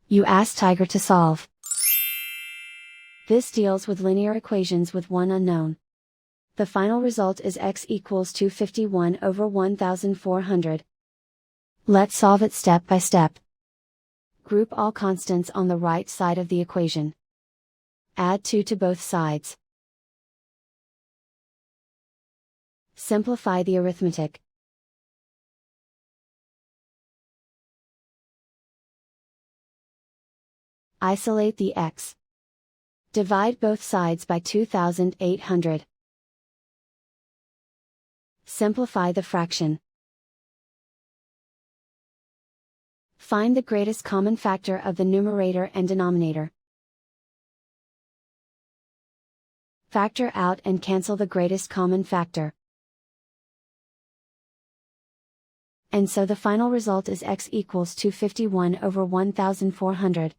You ask Tiger to solve. This deals with linear equations with one unknown. The final result is x equals 251 over 1400. Let's solve it step by step. Group all constants on the right side of the equation. Add 2 to both sides. Simplify the arithmetic. Isolate the x. Divide both sides by 2800. Simplify the fraction. Find the greatest common factor of the numerator and denominator. Factor out and cancel the greatest common factor. And so the final result is x equals 251 over 1400.